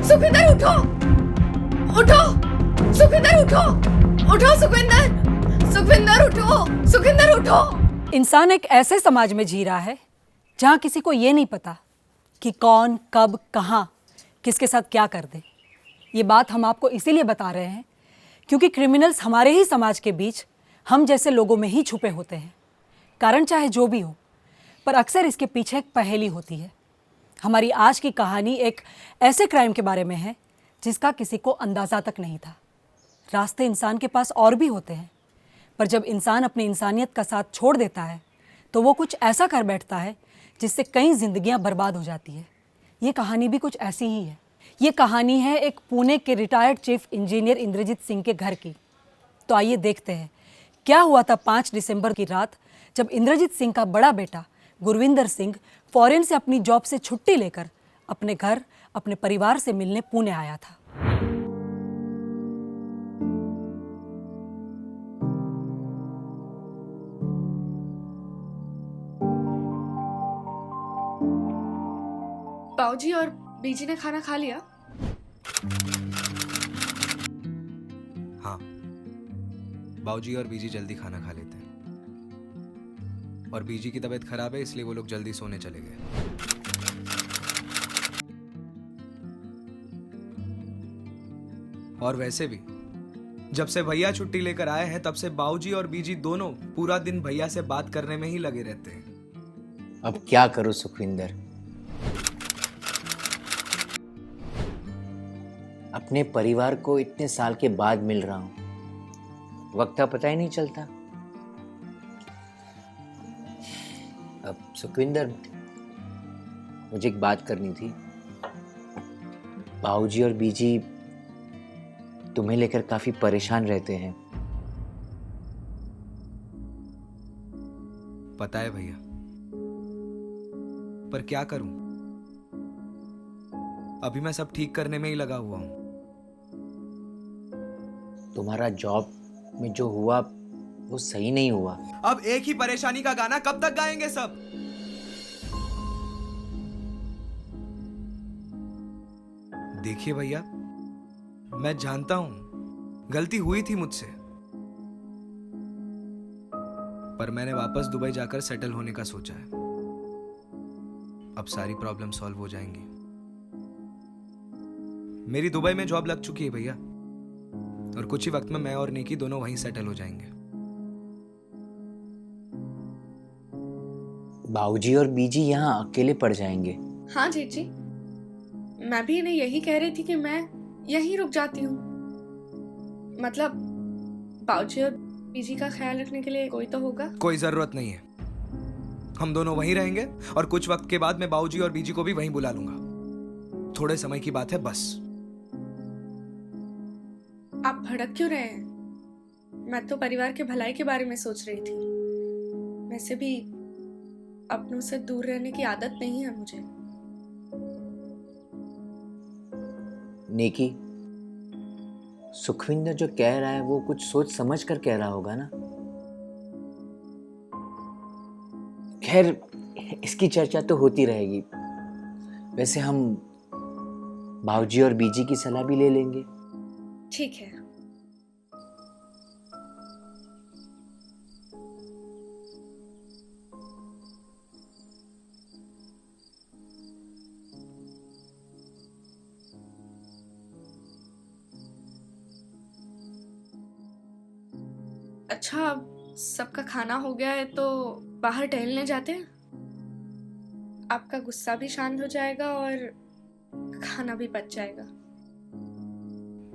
सुखविंदर उठो, उठो, सुखविंदर उठो, उठो सुखविंदर, सुखविंदर उठो, सुखविंदर उठो। इंसान एक ऐसे समाज में जी रहा है जहाँ किसी को ये नहीं पता कि कौन कब कहाँ किसके साथ क्या कर दे। ये बात हम आपको इसीलिए बता रहे हैं क्योंकि क्रिमिनल्स हमारे ही समाज के बीच हम जैसे लोगों में ही छुपे होते हैं। कारण चाहे जो भी हो, पर अक्सर इसके पीछे एक पहेली होती है। हमारी आज की कहानी एक ऐसे क्राइम के बारे में है जिसका किसी को अंदाज़ा तक नहीं था। रास्ते इंसान के पास और भी होते हैं, पर जब इंसान अपनी इंसानियत का साथ छोड़ देता है तो वो कुछ ऐसा कर बैठता है जिससे कई जिंदगियां बर्बाद हो जाती है। ये कहानी भी कुछ ऐसी ही है। ये कहानी है एक पुणे के retired chief engineer Indrajit Singh के घर की। तो आइए देखते हैं क्या हुआ था 5 दिसंबर की रात जब इंद्रजीत सिंह का बड़ा बेटा गुरविंदर सिंह फॉरेन से अपनी जॉब से छुट्टी लेकर अपने घर अपने परिवार से मिलने पुणे आया था। बाऊजी और बीजी ने खाना खा लिया? हाँ, बाऊजी और बीजी जल्दी खाना खा लेते हैं और बीजी की तबीयत खराब है इसलिए वो लोग जल्दी सोने चले गए। और वैसे भी जब से भैया छुट्टी लेकर आए हैं तब से बाऊजी और बीजी दोनों पूरा दिन भैया से बात करने में ही लगे रहते हैं। अब क्या करूं सुखविंदर, अपने परिवार को इतने साल के बाद मिल रहा हूं, वक्त का पता ही नहीं चलता। अब सुखविंदर, मुझे एक बात करनी थी। बाऊजी और बीजी तुम्हें लेकर काफी परेशान रहते हैं। पता है भैया, पर क्या करूं, अभी मैं सब ठीक करने में ही लगा हुआ हूं। तुम्हारा जॉब में जो हुआ वो सही नहीं हुआ। अब एक ही परेशानी का गाना कब तक गाएंगे सब? देखिए भैया, मैं जानता हूं गलती हुई थी मुझसे, पर मैंने वापस दुबई जाकर सेटल होने का सोचा है। अब सारी प्रॉब्लम सॉल्व हो जाएंगी। मेरी दुबई में जॉब लग चुकी है भैया, और कुछ ही वक्त में मैं और निकी दोनों वहीं सेटल हो जाएंगे। बाऊजी और बीजी यहाँ अकेले पड़ जाएंगे। हाँ जीजी, मैं भी इन्हें यही कह रही थी कि मैं यहीं रुक जाती हूँ। मतलब बाऊजी और बीजी का ख्याल रखने के लिए कोई तो होगा। कोई जरूरत नहीं है, हम दोनों वहीं रहेंगे और कुछ वक्त के बाद मैं बाऊजी और बीजी को भी वहीं बुला लूंगा। थोड़े समय की बात है बस। आप भड़क क्यों रहे हैं? मैं तो परिवार के भलाई के बारे में सोच रही थी। वैसे भी अपनों से दूर रहने की आदत नहीं है मुझे। नेकी, सुखविंदर जो कह रहा है वो कुछ सोच समझ कर कह रहा होगा ना। खैर, इसकी चर्चा तो होती रहेगी। वैसे हम बाऊजी और बीजी की सलाह भी ले लेंगे। ठीक है। अच्छा, अब सबका खाना हो गया है तो बाहर टहलने जाते हैं। आपका गुस्सा भी शांत हो जाएगा और खाना भी पच जाएगा।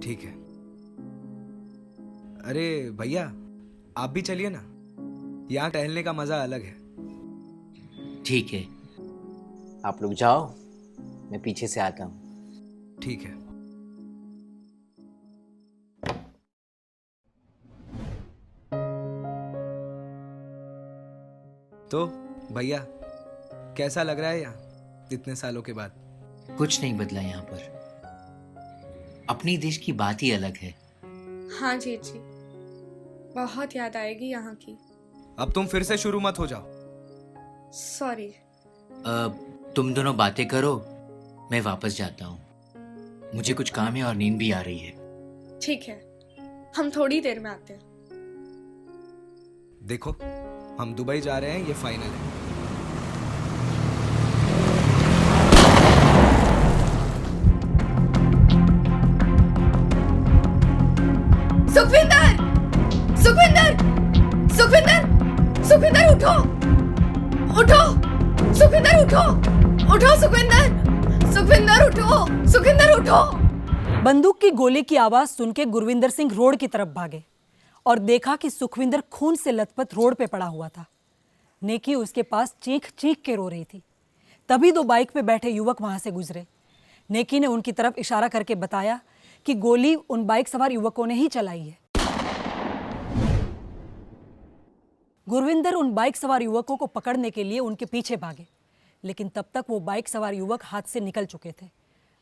ठीक है। अरे भैया, आप भी चलिए ना, यहाँ टहलने का मजा अलग है। ठीक है, आप लोग जाओ, मैं पीछे से आता हूँ। ठीक है। तो भैया, कैसा लग रहा है यहाँ इतने सालों के बाद? कुछ नहीं बदला यहाँ पर। अपनी देश की बात ही अलग है। हाँ जी, बहुत याद आएगी यहाँ की। अब तुम फिर से शुरू मत हो जाओ। सॉरी। तुम दोनों बातें करो, मैं वापस जाता हूँ। मुझे कुछ काम है और नींद भी आ रही है। ठीक है, हम थोड़ी देर में आते हैं। देखो, हम दुबई जा रहे हैं, ये फाइनल है। सुखविंदर! सुखविंदर! सुखविंदर! सुखविंदर उठो! उठो! सुखविंदर उठो! उठो सुखविंदर! सुखविंदर उठो! सुखविंदर उठो! बंदूक की गोली की आवाज सुन के गुरविंदर सिंह रोड की तरफ भागे और देखा कि सुखविंदर खून से लथपथ रोड पे पड़ा हुआ था। नेकी उसके पास चीख चीख के रो रही थी। तभी दो बाइक पे बैठे युवक वहां से गुजरे। नेकी ने उनकी तरफ इशारा करके बताया कि गोली उन बाइक सवार युवकों ने ही चलाई है। गुरविंदर उन बाइक सवार युवकों को पकड़ने के लिए उनके पीछे भागे, लेकिन तब तक वो बाइक सवार युवक हाथ से निकल चुके थे।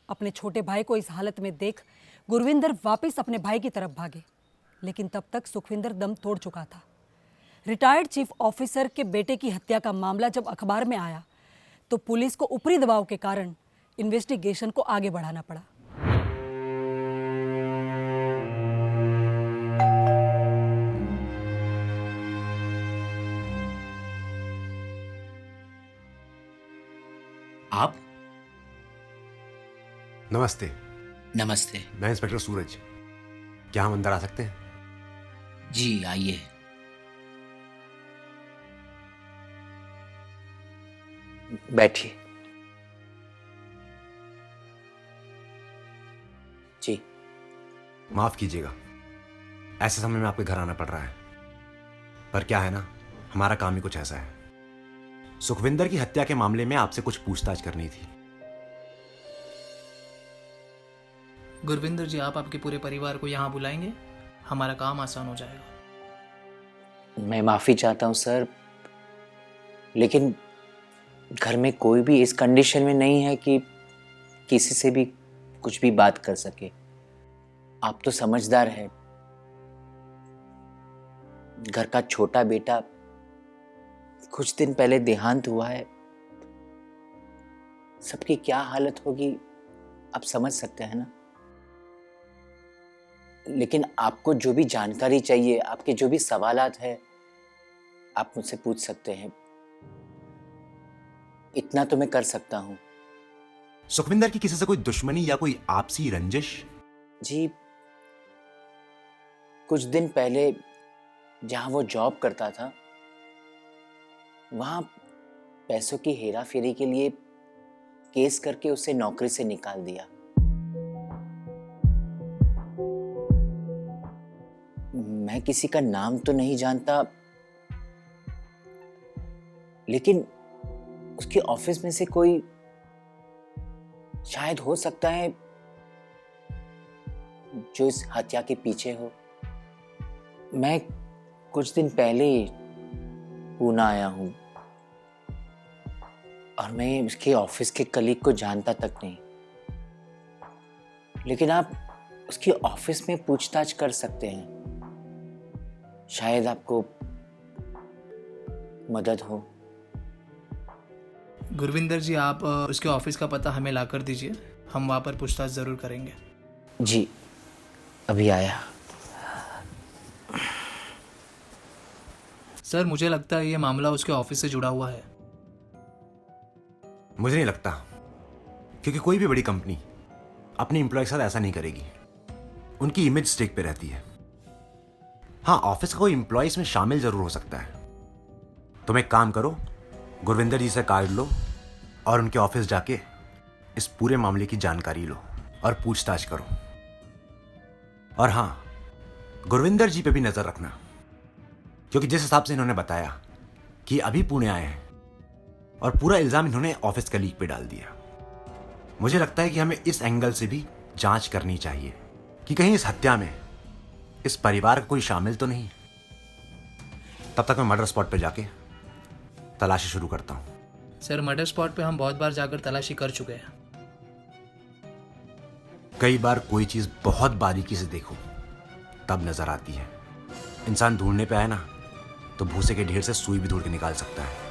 अपने छोटे भाई को इस हालत में देख गुरविंदर वापस अपने भाई की तरफ भागे, लेकिन तब तक सुखविंदर दम तोड़ चुका था। रिटायर्ड चीफ ऑफिसर के बेटे की हत्या का मामला जब अखबार में आया तो पुलिस को ऊपरी दबाव के कारण इन्वेस्टिगेशन को आगे बढ़ाना पड़ा। आप? नमस्ते। नमस्ते। मैं इंस्पेक्टर सूरज। क्या हम अंदर आ सकते हैं? जी आइए। बैठिए। जी। माफ कीजिएगा, ऐसे समय में आपके घर आना पड़ रहा है, पर क्या है ना, हमारा काम ही कुछ ऐसा है। सुखविंदर की हत्या के मामले में आपसे कुछ पूछताछ करनी थी। गुरविंदर जी, आप आपके पूरे परिवार को यहाँ बुलाएंगे, हमारा काम आसान हो जाएगा। मैं माफी चाहता हूं सर, लेकिन घर में कोई भी इस कंडीशन में नहीं है कि किसी से भी कुछ भी बात कर सके। आप तो समझदार हैं। घर का छोटा बेटा कुछ दिन पहले देहांत हुआ है। सबकी क्या हालत होगी आप समझ सकते हैं ना। लेकिन आपको जो भी जानकारी चाहिए, आपके जो भी सवालात हैं, आप मुझसे पूछ सकते हैं। इतना तो मैं कर सकता हूं। सुखविंदर की किसी से कोई दुश्मनी या कोई आपसी रंजिश? जी, कुछ दिन पहले जहां वो जॉब करता था, वहां पैसों की हेरा फेरी के लिए केस करके उसे नौकरी से निकाल दिया। मैं किसी का नाम तो नहीं जानता, लेकिन उसके ऑफिस में से कोई शायद हो सकता है जो इस हत्या के पीछे हो। मैं कुछ दिन पहले पूना आया हूं और मैं उसके ऑफिस के कलीग को जानता तक नहीं, लेकिन आप उसके ऑफिस में पूछताछ कर सकते हैं, शायद आपको मदद हो। गुरविंदर जी, आप उसके ऑफिस का पता हमें ला कर दीजिए, हम वहाँ पर पूछताछ ज़रूर करेंगे। जी, अभी आया। सर, मुझे लगता है ये मामला उसके ऑफिस से जुड़ा हुआ है। मुझे नहीं लगता, क्योंकि कोई भी बड़ी कंपनी अपने एम्प्लॉय के साथ ऐसा नहीं करेगी। उनकी इमेज स्टेक पे रहती है। हाँ, ऑफिस का कोई एम्प्लॉय इसमें शामिल जरूर हो सकता है। तुम एक काम करो, गुरविंदर जी से कार्ड लो और उनके ऑफिस जाके इस पूरे मामले की जानकारी लो और पूछताछ करो। और हाँ, गुरविंदर जी पे भी नजर रखना, क्योंकि जिस हिसाब से इन्होंने बताया कि अभी पुणे आए हैं और पूरा इल्जाम इन्होंने ऑफिस कलीग पे डाल दिया, मुझे लगता है कि हमें इस एंगल से भी जांच करनी चाहिए कि कहीं इस हत्या में इस परिवार का कोई शामिल तो नहीं। तब तक मैं मर्डर स्पॉट पे जाके तलाशी शुरू करता हूं। सर, मर्डर स्पॉट पे हम बहुत बार जाकर तलाशी कर चुके हैं। कई बार कोई चीज बहुत बारीकी से देखो तब नजर आती है। इंसान ढूंढने पे आए ना तो भूसे के ढेर से सुई भी ढूंढ के निकाल सकता है।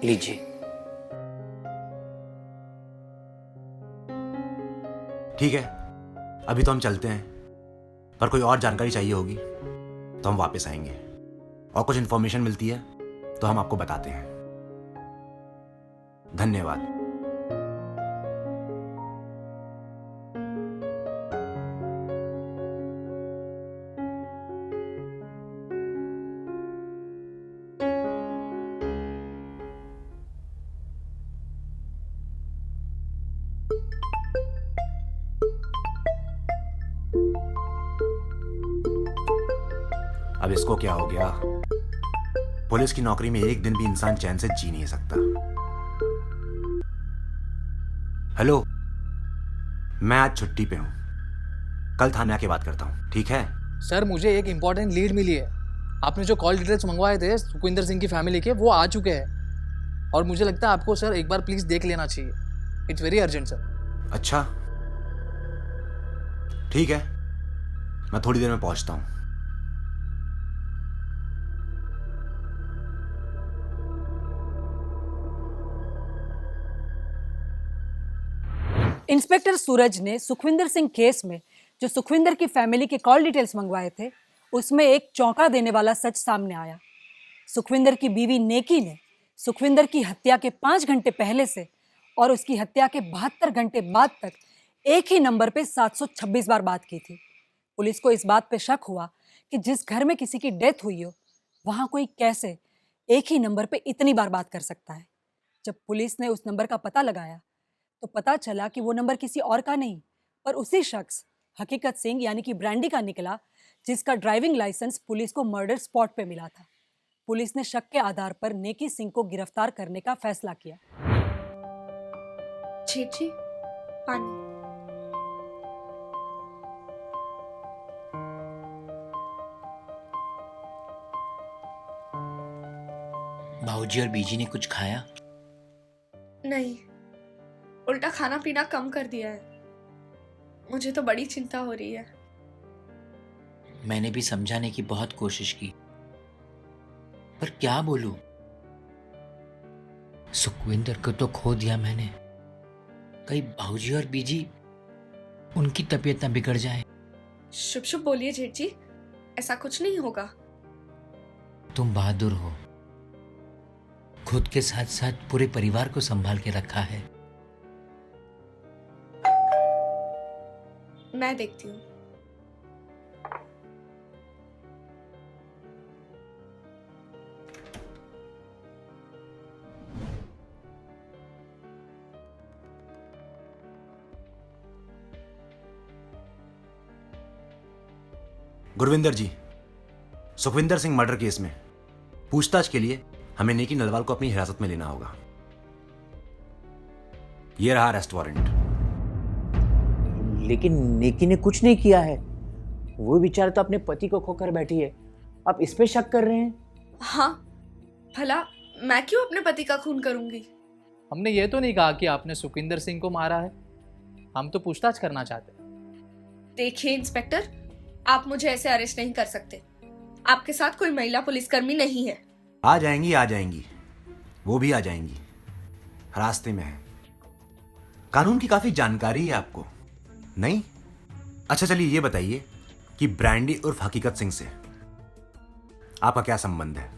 लीजिए। ठीक है, अभी तो हम चलते हैं, पर कोई और जानकारी चाहिए होगी तो हम वापस आएंगे, और कुछ इन्फॉर्मेशन मिलती है तो हम आपको बताते हैं। धन्यवाद। अब इसको क्या हो गया? पुलिस की नौकरी में एक दिन भी इंसान चैन से जी नहीं सकता। हेलो, मैं आज छुट्टी पे हूं, कल थाने आके बात करता हूं, ठीक है? सर मुझे एक इम्पॉर्टेंट लीड मिली है। आपने जो कॉल डिटेल्स मंगवाए थे सुखविंदर सिंह की फैमिली के, वो आ चुके हैं, और मुझे लगता है आपको सर एक बार प्लीज़ देख लेना चाहिए। It's very urgent sir. अच्छा ठीक है, मैं थोड़ी देर में पहुंचता हूं। इंस्पेक्टर सूरज ने सुखविंदर सिंह केस में जो सुखविंदर की फैमिली के कॉल डिटेल्स मंगवाए थे, उसमें एक चौंका देने वाला सच सामने आया। सुखविंदर की बीवी नेकी ने सुखविंदर की हत्या के 5 घंटे पहले से और उसकी हत्या के 72 घंटे बाद तक एक ही नंबर पे 726 बार बात की थी। पुलिस को इस बात पे शक हुआ कि जिस घर में किसी की डेथ हुई हो, वहां कोई कैसे एक ही नंबर पे इतनी बार बात कर सकता है। जब पुलिस ने उस नंबर का पता लगाया तो पता चला कि वो नंबर किसी और का नहीं, पर उसी शख्स हकीकत सिंह यानी कि ब्रांडी का निकला, जिसका ड्राइविंग लाइसेंस पुलिस को मर्डर स्पॉट पे मिला था। पुलिस ने शक के आधार पर नेकी सिंह को गिरफ्तार करने का फैसला किया। जी पानी। भाऊजी और बीजी ने कुछ खाया? नहीं, उल्टा खाना पीना कम कर दिया है। मुझे तो बड़ी चिंता हो रही है। मैंने भी समझाने की बहुत कोशिश की, पर क्या बोलूं? सुखविंदर को तो खो दिया मैंने। कहीं भाऊजी और बीजी उनकी तबीयत न बिगड़ जाए। शुभ शुभ बोलिए जेठ जी, ऐसा कुछ नहीं होगा। तुम बहादुर हो, खुद के साथ साथ पूरे परिवार को संभाल के रखा है। मैं देखती हूँ। गुरविंदर जी, सुखविंदर सिंह मर्डर केस में पूछताछ के लिए हमें नेकी नलवाल को अपनी हिरासत में लेना होगा। यह रहा अरेस्ट वारंट। लेकिन नेकी ने कुछ नहीं किया है। वो बेचारा तो अपने पति को खोकर बैठी है, आप इस पे शक कर रहे हैं? हाँ, भला मैं क्यों अपने पति का खून करूंगी? हमने ये तो नहीं कहा कि आपने सुखविंदर सिंह को मारा है। हम तो पूछताछ करना चाहते हैं। देखिए इंस्पेक्टर, आप मुझे ऐसे अरेस्ट नहीं कर सकते। आपके साथ कोई महिला पुलिसकर्मी नहीं है। आ जाएंगी, वो भी आ जाएंगी, रास्ते में है। कानून की काफी जानकारी है आपको, नहीं? अच्छा चलिए ये बताइए कि ब्रांडी उर्फ हकीकत सिंह से आपका क्या संबंध है?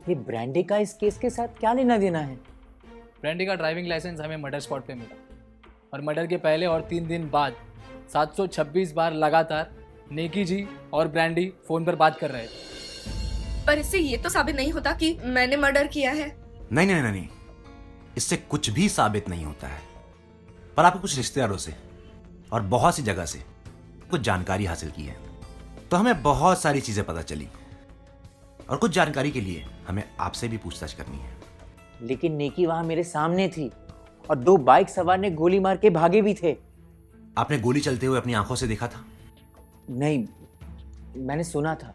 ये ब्रांडी का इस केस के साथ क्या लेना देना है? ब्रांडी का ड्राइविंग लाइसेंस हमें मर्डर स्पॉट पे मिला, और मर्डर के पहले और 3 दिन बाद 726 बार लगातार नेकी जी और ब्रांडी फोन पर बात कर रहे थे। पर इससे ये तो साबित नहीं होता कि मैंने मर्डर किया है। नहीं, इससे कुछ भी साबित नहीं होता है। पर आपको कुछ रिश्तेदारों से और बहुत सी जगह से कुछ जानकारी हासिल की है, तो हमें बहुत सारी चीजें पता चली, और कुछ जानकारी के लिए हमें आपसे भी पूछताछ करनी है। लेकिन नेकी वहां मेरे सामने थी, और 2 बाइक सवार ने गोली मार के भागे भी थे। आपने गोली चलते हुए अपनी आंखों से देखा था? नहीं, मैंने सुना था,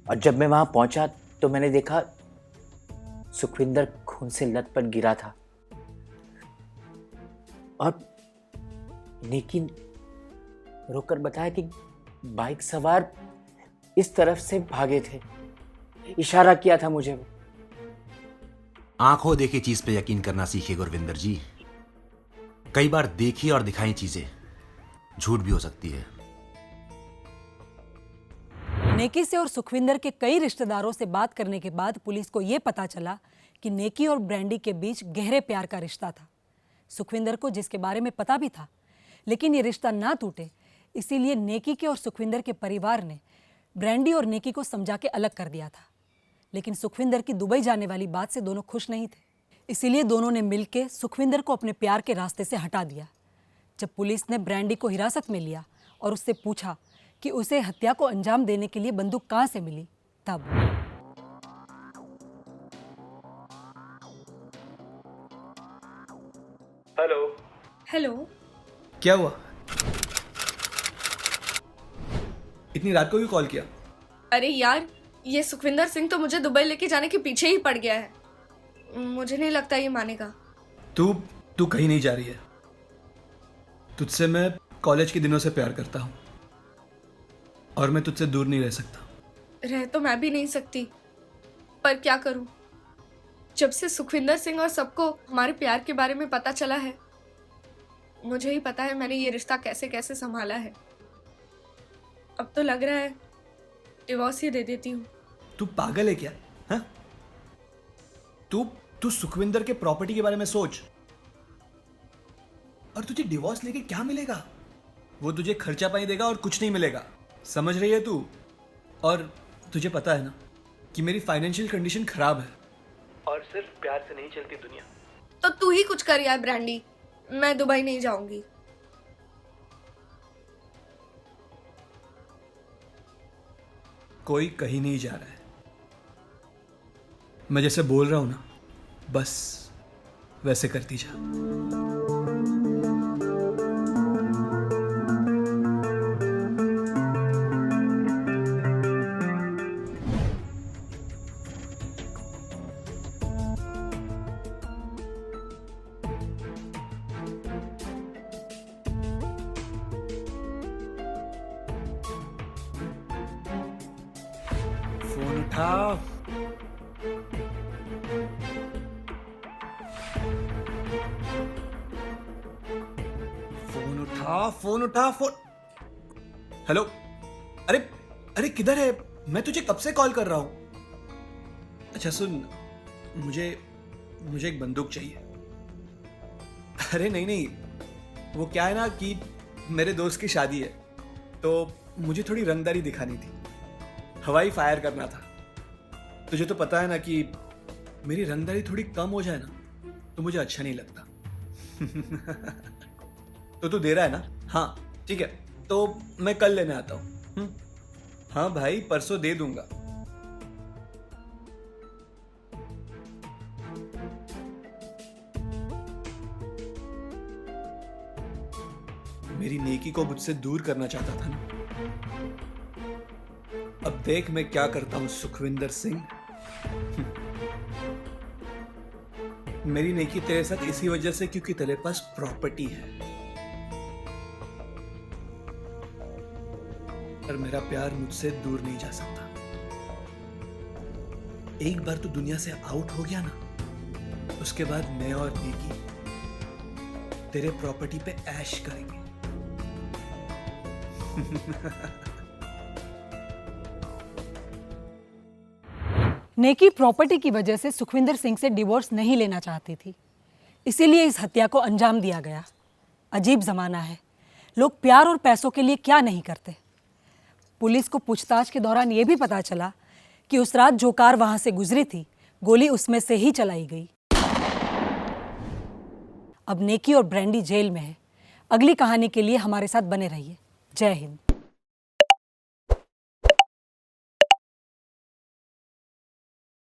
और जब मैं वहां पहुंचा तो मैंने देखा सुखविंदर खून से लथपथ गिरा था, और नेकी रोककर बताया कि बाइक सवार इस तरफ से भागे थे। इशारा किया था मुझे वो। आंखों देखी चीज पे यकीन करना सीखिए गुरविंदर जी। कई बार देखी और दिखाई चीजें झूठ भी हो सकती है। नेकी से और सुखविंदर के कई रिश्तेदारों से बात करने के बाद पुलिस को यह पता चला कि नेकी और ब्रांडी के बीच गहरे प्यार का रिश्ता था। सुखविंदर को जिसके बारे में पता भी था, लेकिन ये रिश्ता ना टूटे इसीलिए नेकी के और सुखविंदर के परिवार ने ब्रांडी और नेकी को समझा के अलग कर दिया था। लेकिन सुखविंदर की दुबई जाने वाली बात से दोनों खुश नहीं थे, इसीलिए दोनों ने मिलकर सुखविंदर को अपने प्यार के रास्ते से हटा दिया। जब पुलिस ने ब्रांडी को हिरासत में लिया और उससे पूछा कि उसे हत्या को अंजाम देने के लिए बंदूक कहां से मिली, तब हेलो। हेलो। क्या हुआ? इतनी रात को क्यों कॉल किया? अरे यार, ये सुखविंदर सिंह तो मुझे दुबई लेके जाने के पीछे ही पड़ गया है। मुझे नहीं लगता ये मानेगा। तू कहीं नहीं जा रही है। तुझसे मैं कॉलेज के दिनों से प्यार करता हूँ और मैं तुझसे दूर नहीं रह सकता। रह तो मैं भी नहीं सकती, पर क्या करूं? जब से सुखविंदर सिंह और सबको हमारे प्यार के बारे में पता चला है, मुझे ही पता है मैंने ये रिश्ता कैसे कैसे संभाला है। अब तो लग रहा है डिवोर्स ही दे देती हूँ। तू पागल है क्या? हाँ? तू सुखविंदर के प्रॉपर्टी के बारे में सोच। और तुझे डिवोर्स लेके क्या मिलेगा? वो तुझे खर्चा पानी देगा और कुछ नहीं मिलेगा। समझ रही है तू? और तुझे पता है ना कि मेरी फाइनेंशियल कंडीशन खराब है और सिर्फ प्यार से नहीं चलती दुनिया। तो तू ही कुछ कर यार ब्रांडी, मैं दुबई नहीं जाऊंगी। कोई कहीं नहीं जा रहा है। मैं जैसे बोल रहा हूं ना, बस वैसे करती जा। फोन उठा। फोन उठा। हेलो। अरे किधर है? मैं तुझे कब से कॉल कर रहा हूं। अच्छा सुन, मुझे एक बंदूक चाहिए। अरे नहीं, वो क्या है ना कि मेरे दोस्त की शादी है, तो मुझे थोड़ी रंगदारी दिखानी थी, हवाई फायर करना था। तुझे तो पता है ना कि मेरी रंगदारी थोड़ी कम हो जाए ना तो मुझे अच्छा नहीं लगता। तो तू दे रहा है ना? हाँ ठीक है, तो मैं कल लेने आता हूँ। हाँ भाई, परसों दे दूंगा। मेरी नेकी को मुझसे दूर करना चाहता था ना। अब देख मैं क्या करता हूं सुखविंदर सिंह। मेरी नेकी तेरे साथ इसी वजह से क्योंकि तेरे पास प्रॉपर्टी है, पर मेरा प्यार मुझसे दूर नहीं जा सकता। एक बार तू दुनिया से आउट हो गया ना, उसके बाद मैं और नेकी तेरे प्रॉपर्टी पे ऐश करेंगे। नेकी प्रॉपर्टी की वजह से सुखविंदर सिंह से डिवोर्स नहीं लेना चाहती थी, इसीलिए इस हत्या को अंजाम दिया गया। अजीब जमाना है, लोग प्यार और पैसों के लिए क्या नहीं करते। पुलिस को पूछताछ के दौरान यह भी पता चला कि उस रात जो कार वहां से गुजरी थी, गोली उसमें से ही चलाई गई। अब नेकी और ब्रांडी जेल में है। अगली कहानी के लिए हमारे साथ बने रहिए। जय हिंद।